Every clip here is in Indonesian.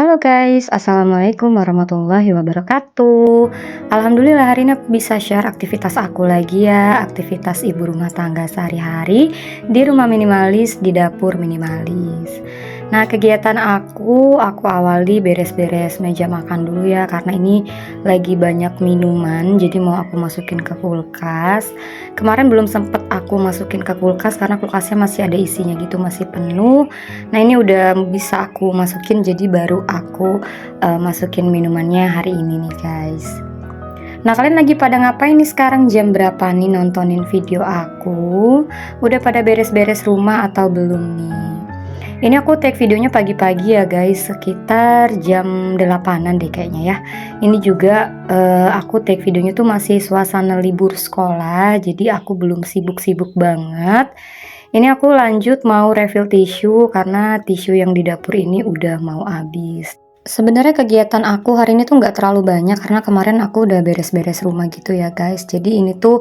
Halo guys, Assalamualaikum warahmatullahi wabarakatuh. Alhamdulillah hari ini aku bisa share aktivitas aku lagi ya, aktivitas ibu rumah tangga sehari-hari di rumah minimalis, di dapur minimalis. Nah, kegiatan aku awali beres-beres meja makan dulu ya, karena ini lagi banyak minuman, jadi mau aku masukin ke kulkas. Kemarin belum sempet aku masukin ke kulkas karena kulkasnya masih ada isinya gitu, masih penuh. Nah, ini udah bisa aku masukin, jadi baru aku masukin minumannya hari ini nih guys. Nah, kalian lagi pada ngapain nih sekarang? Jam berapa nih nontonin video aku? Udah pada beres-beres rumah atau belum nih? Ini aku take videonya pagi-pagi ya guys, sekitar jam 8-an deh kayaknya ya. Ini juga aku take videonya tuh masih suasana libur sekolah, jadi aku belum sibuk-sibuk banget. Ini aku lanjut mau refill tisu karena tisu yang di dapur ini udah mau habis. Sebenarnya kegiatan aku hari ini tuh nggak terlalu banyak karena kemarin aku udah beres-beres rumah gitu ya guys. Jadi ini tuh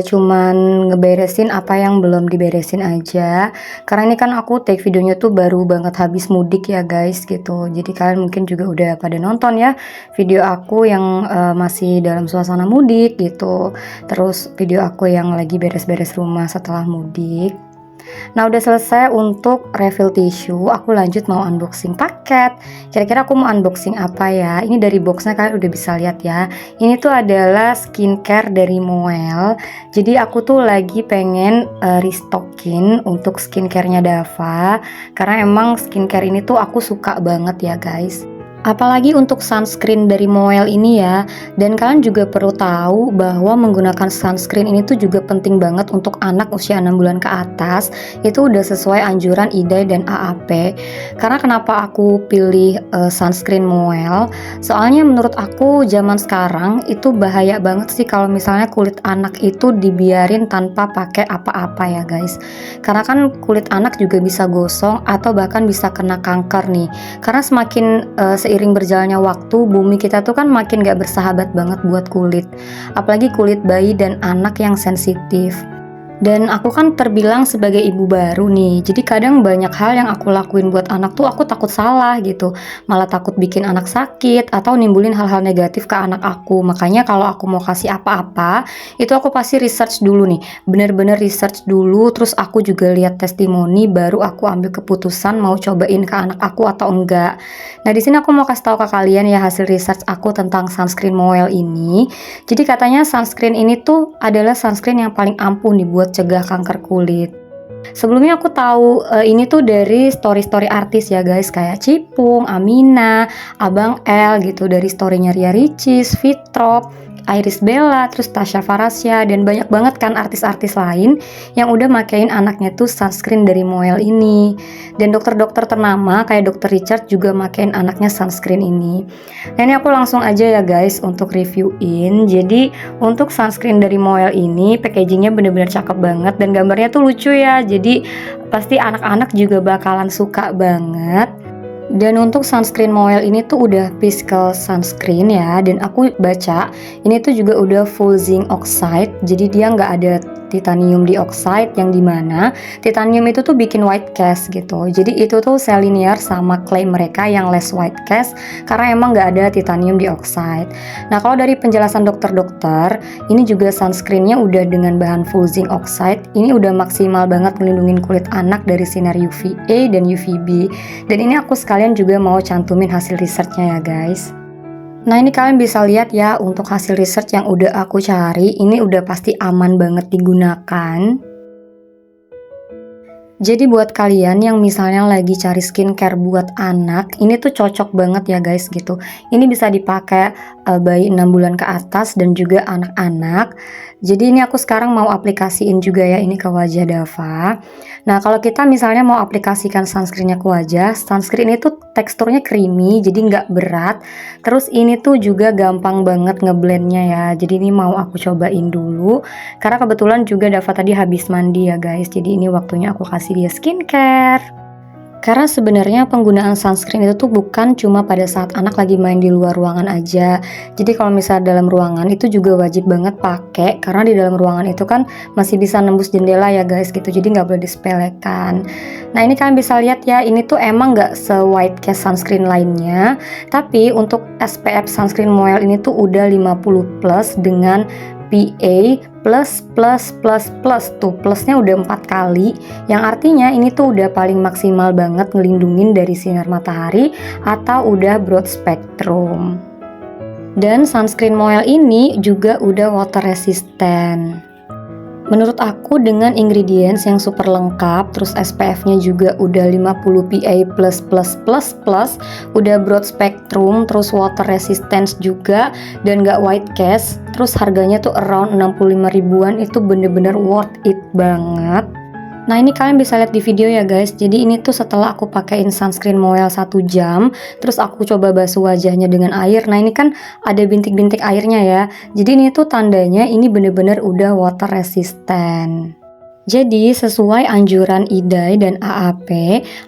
cuman ngeberesin apa yang belum diberesin aja. Karena ini kan aku take videonya tuh baru banget habis mudik ya guys gitu. Jadi kalian mungkin juga udah pada nonton ya video aku yang masih dalam suasana mudik gitu. Terus video aku yang lagi beres-beres rumah setelah mudik. Nah, udah selesai untuk refill tisu, aku lanjut mau unboxing paket. Kira-kira aku mau unboxing apa ya? Ini dari boxnya kalian udah bisa lihat ya. Ini tuh adalah skincare dari Moel. Jadi aku tuh lagi pengen restockin untuk skincarenya Dava. Karena emang skincare ini tuh aku suka banget ya guys. Apalagi untuk sunscreen dari Moel ini ya. Dan kalian juga perlu tahu bahwa menggunakan sunscreen ini tuh juga penting banget untuk anak usia 6 bulan ke atas. Itu udah sesuai anjuran IDAI dan AAP. Karena kenapa aku pilih sunscreen Moel? Soalnya menurut aku zaman sekarang itu bahaya banget sih kalau misalnya kulit anak itu dibiarin tanpa pakai apa-apa ya guys. Karena kan kulit anak juga bisa gosong atau bahkan bisa kena kanker nih. Karena semakin seiring berjalannya waktu, bumi kita tuh kan makin gak bersahabat banget buat kulit, apalagi kulit bayi dan anak yang sensitif. Dan aku kan terbilang sebagai ibu baru nih, jadi kadang banyak hal yang aku lakuin buat anak tuh aku takut salah gitu, malah takut bikin anak sakit atau nimbulin hal-hal negatif ke anak aku. Makanya kalau aku mau kasih apa-apa, itu aku pasti research dulu nih, bener-bener research dulu, terus aku juga lihat testimoni, baru aku ambil keputusan mau cobain ke anak aku atau enggak. Nah, di sini aku mau kasih tahu ke kalian ya hasil research aku tentang sunscreen Moel ini. Jadi katanya sunscreen ini tuh adalah sunscreen yang paling ampuh nih buat cegah kanker kulit. Sebelumnya aku tahu ini tuh dari story-story artis ya guys, kayak Cipung, Amina, Abang L gitu, dari storynya Ria Ricis, Fitrop, Iris Bella, terus Tasya Farasya, dan banyak banget kan artis-artis lain yang udah makein anaknya tuh sunscreen dari Moel ini. Dan dokter-dokter ternama kayak Dokter Richard juga makein anaknya sunscreen ini. Nah, ini aku langsung aja ya guys untuk reviewin. Jadi untuk sunscreen dari Moel ini packagingnya bener-bener cakep banget dan gambarnya tuh lucu ya. Jadi pasti anak-anak juga bakalan suka banget. Dan untuk sunscreen Moel ini tuh udah physical sunscreen ya, dan aku baca ini tuh juga udah full zinc oxide, jadi dia nggak ada titanium dioxide yang dimana titanium itu tuh bikin white cast gitu. Jadi itu tuh selinier sama klaim mereka yang less white cast karena emang nggak ada titanium dioxide. Nah, kalau dari penjelasan dokter-dokter, ini juga sunscreennya udah dengan bahan full zinc oxide. Ini udah maksimal banget melindungi kulit anak dari sinar UVA dan UVB. Dan ini aku sekalian juga mau cantumin hasil researchnya ya guys. Nah, ini kalian bisa lihat ya untuk hasil research yang udah aku cari, ini udah pasti aman banget digunakan. Jadi buat kalian yang misalnya lagi cari skincare buat anak, ini tuh cocok banget ya guys gitu. Ini bisa dipakai bayi 6 bulan ke atas dan juga anak-anak. Jadi ini aku sekarang mau aplikasiin juga ya ini ke wajah Dava. Nah, kalau kita misalnya mau aplikasikan sunscreennya ke wajah, sunscreen itu teksturnya creamy, jadi nggak berat. Terus ini tuh juga gampang banget ngeblendnya ya. Jadi ini mau aku cobain dulu. Karena kebetulan juga Dava tadi habis mandi ya guys. Jadi ini waktunya aku kasih dia skincare. Karena sebenarnya penggunaan sunscreen itu tuh bukan cuma pada saat anak lagi main di luar ruangan aja. Jadi kalau misalnya dalam ruangan itu juga wajib banget pakai, karena di dalam ruangan itu kan masih bisa nembus jendela ya guys gitu. Jadi nggak boleh disepelekan. Nah ini kalian bisa lihat ya, ini tuh emang nggak se-white kayak sunscreen lainnya. Tapi untuk SPF sunscreen Moel ini tuh udah 50 plus dengan PA plus tuh plusnya udah 4 kali, yang artinya ini tuh udah paling maksimal banget ngelindungin dari sinar matahari atau udah broad spectrum. Dan sunscreen Moel ini juga udah water resistant. Menurut aku dengan ingredients yang super lengkap, terus SPF-nya juga udah 50 PA++++, udah broad spectrum, terus water resistance juga, dan gak white cast, terus harganya tuh around 65 ribuan, itu bener-bener worth it banget. Nah ini kalian bisa lihat di video ya guys. Jadi ini tuh setelah aku pakein sunscreen Moel 1 jam, terus aku coba basuh wajahnya dengan air. Nah ini kan ada bintik-bintik airnya ya. Jadi ini tuh tandanya ini bener-bener udah water resistant. Jadi sesuai anjuran IDAI dan AAP,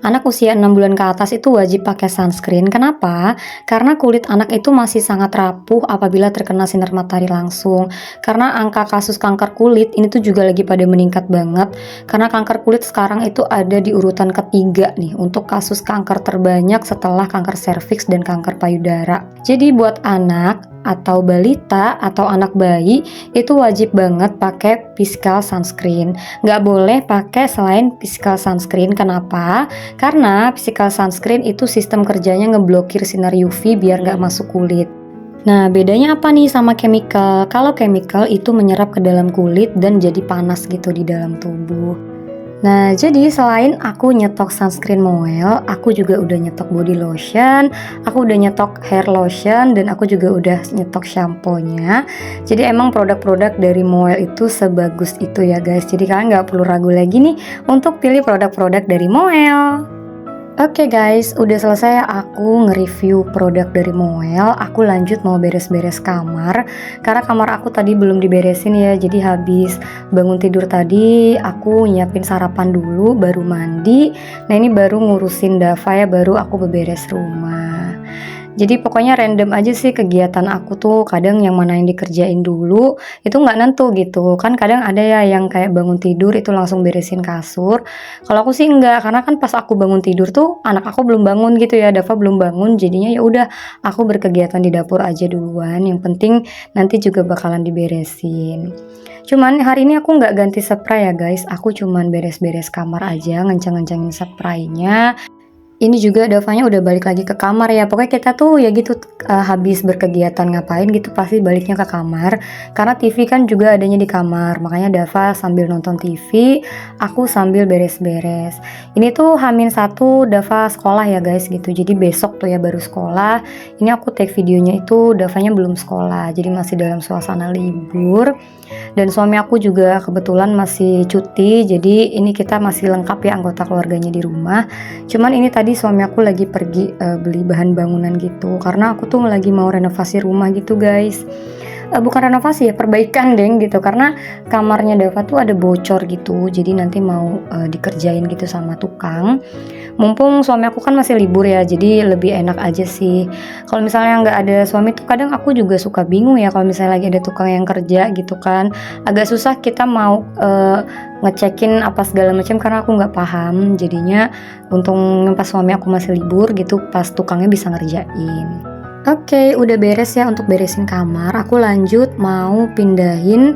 anak usia 6 bulan ke atas itu wajib pakai sunscreen. Kenapa? Karena kulit anak itu masih sangat rapuh apabila terkena sinar matahari langsung. Karena angka kasus kanker kulit ini tuh juga lagi pada meningkat banget. Karena kanker kulit sekarang itu ada di urutan ketiga nih untuk kasus kanker terbanyak setelah kanker serviks dan kanker payudara. Jadi buat anak atau balita atau anak bayi itu wajib banget pakai physical sunscreen. Nggak boleh pakai selain physical sunscreen. Kenapa? Karena physical sunscreen itu sistem kerjanya ngeblokir sinar UV biar nggak masuk kulit. Nah, bedanya apa nih sama chemical? Kalau chemical itu menyerap ke dalam kulit dan jadi panas gitu di dalam tubuh. Nah, jadi selain aku nyetok sunscreen Moel, aku juga udah nyetok body lotion, aku udah nyetok hair lotion, dan aku juga udah nyetok shampoo-nya. Jadi emang produk-produk dari Moel itu sebagus itu ya guys. Jadi kalian nggak perlu ragu lagi nih untuk pilih produk-produk dari Moel. Oke guys, udah selesai aku nge-review produk dari Moel. Aku lanjut mau beres-beres kamar, karena kamar aku tadi belum diberesin ya. Jadi habis bangun tidur tadi, aku nyiapin sarapan dulu, baru mandi. Nah ini baru ngurusin Dava ya, baru aku beberes rumah. Jadi pokoknya random aja sih kegiatan aku tuh, kadang yang mana yang dikerjain dulu itu nggak nentu gitu kan. Kadang ada ya yang kayak bangun tidur itu langsung beresin kasur. Kalau aku sih enggak, karena kan pas aku bangun tidur tuh anak aku belum bangun gitu ya, Dava belum bangun, jadinya ya udah aku berkegiatan di dapur aja duluan. Yang penting nanti juga bakalan diberesin. Cuman hari ini aku nggak ganti spray ya guys, aku cuman beres-beres kamar aja, ngenceng-ngencengin spraynya. Ini juga Davanya udah balik lagi ke kamar ya. Pokoknya kita tuh ya gitu, habis berkegiatan ngapain gitu pasti baliknya ke kamar. Karena TV kan juga adanya di kamar. Makanya Dava sambil nonton TV, aku sambil beres-beres. Ini tuh H-1 Dava sekolah ya guys gitu. Jadi besok tuh ya baru sekolah. Ini aku take videonya itu Davanya belum sekolah. Jadi masih dalam suasana libur. Dan suami aku juga kebetulan masih cuti. Jadi ini kita masih lengkap ya anggota keluarganya di rumah. Cuman ini tadi suami aku lagi pergi beli bahan bangunan gitu, karena aku tuh lagi mau renovasi rumah gitu guys. Bukan renovasi ya, perbaikan deng gitu, karena kamarnya Dava tuh ada bocor gitu, jadi nanti mau dikerjain gitu sama tukang. Mumpung suami aku kan masih libur ya, jadi lebih enak aja sih. Kalau misalnya nggak ada suami tuh kadang aku juga suka bingung ya, kalau misalnya lagi ada tukang yang kerja gitu kan, agak susah kita mau ngecekin apa segala macam karena aku nggak paham. Jadinya untung pas suami aku masih libur gitu, pas tukangnya bisa ngerjain. Oke, udah beres ya untuk beresin kamar. Aku lanjut mau pindahin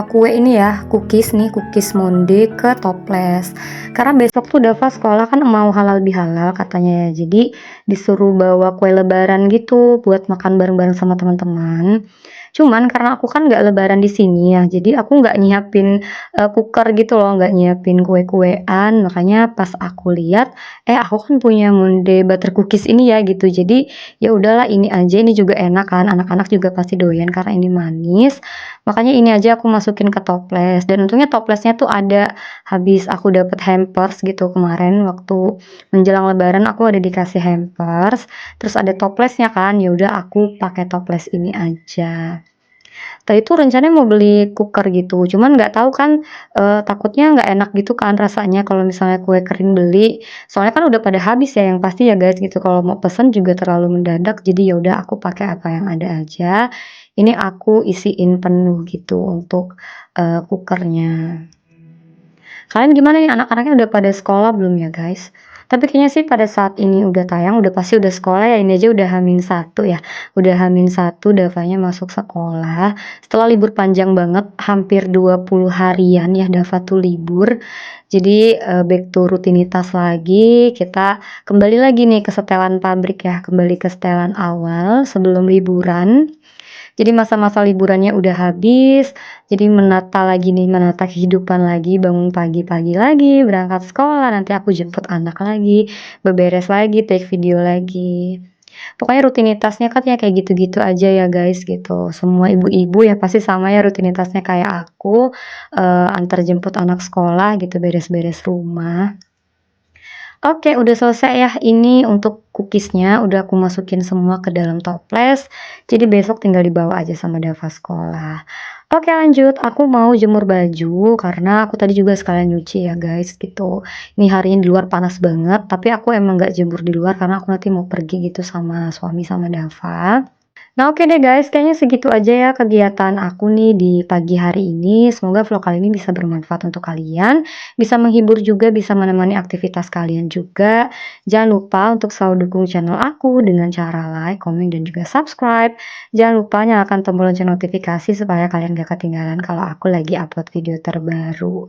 kue ini ya, cookies nih, cookies monde ke toples. Karena besok tuh Dava sekolah kan mau halal bihalal katanya ya. Jadi disuruh bawa kue lebaran gitu buat makan bareng-bareng sama teman-teman. Cuman karena aku kan nggak lebaran di sini ya, jadi aku nggak nyiapin cooker gitu loh, nggak nyiapin kue-kuean. Makanya pas aku lihat, aku kan punya monde butter cookies ini ya gitu. Jadi ya udahlah ini aja, ini juga enak kan, anak-anak juga pasti doyan karena ini manis. Makanya ini aja aku masukin ke toples, dan untungnya toplesnya tuh ada, habis aku dapet hampers gitu kemarin waktu menjelang lebaran aku ada dikasih hampers, terus ada toplesnya kan, ya udah aku pakai toples ini aja. Tadi tuh rencananya mau beli cooker gitu, cuman nggak tahu kan, takutnya nggak enak gitu kan rasanya kalau misalnya kue kering beli. Soalnya kan udah pada habis ya yang pasti ya guys gitu, kalau mau pesen juga terlalu mendadak, jadi ya udah aku pakai apa yang ada aja. Ini aku isiin penuh gitu untuk, cooker-nya. Kalian gimana nih anak-anaknya udah pada sekolah belum ya guys? Tapi kayaknya sih pada saat ini udah tayang udah pasti udah sekolah ya, ini aja udah H-1 ya, udah H-1 Davanya masuk sekolah, setelah libur panjang banget hampir 20 harian ya Dava tuh libur. Jadi, back to rutinitas lagi, kita kembali lagi nih ke setelan pabrik ya, kembali ke setelan awal sebelum liburan. Jadi masa-masa liburannya udah habis, jadi menata lagi nih, menata kehidupan lagi, bangun pagi-pagi lagi, berangkat sekolah, nanti aku jemput anak lagi, beberes lagi, take video lagi. Pokoknya rutinitasnya kan ya kayak gitu-gitu aja ya guys gitu. Semua ibu-ibu ya pasti sama ya rutinitasnya kayak aku, antar jemput anak sekolah gitu, beres-beres rumah. Oke, udah selesai ya. Ini untuk cookiesnya udah aku masukin semua ke dalam toples. Jadi besok tinggal dibawa aja sama Dava sekolah. Oke lanjut, aku mau jemur baju karena aku tadi juga sekalian nyuci ya guys gitu. Ini hari ini di luar panas banget, tapi aku emang nggak jemur di luar karena aku nanti mau pergi gitu sama suami sama Dava. Nah, oke deh guys, kayaknya segitu aja ya kegiatan aku nih di pagi hari ini. Semoga vlog kali ini bisa bermanfaat untuk kalian, bisa menghibur juga, bisa menemani aktivitas kalian juga. Jangan lupa untuk selalu dukung channel aku dengan cara like, komen, dan juga subscribe. Jangan lupa nyalakan tombol lonceng notifikasi supaya kalian gak ketinggalan kalau aku lagi upload video terbaru.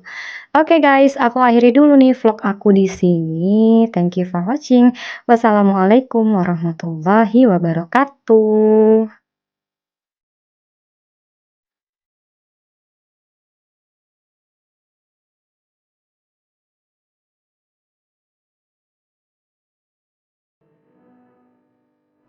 Oke guys, aku akhiri dulu nih vlog aku di sini. Thank you for watching. Wassalamualaikum warahmatullahi wabarakatuh.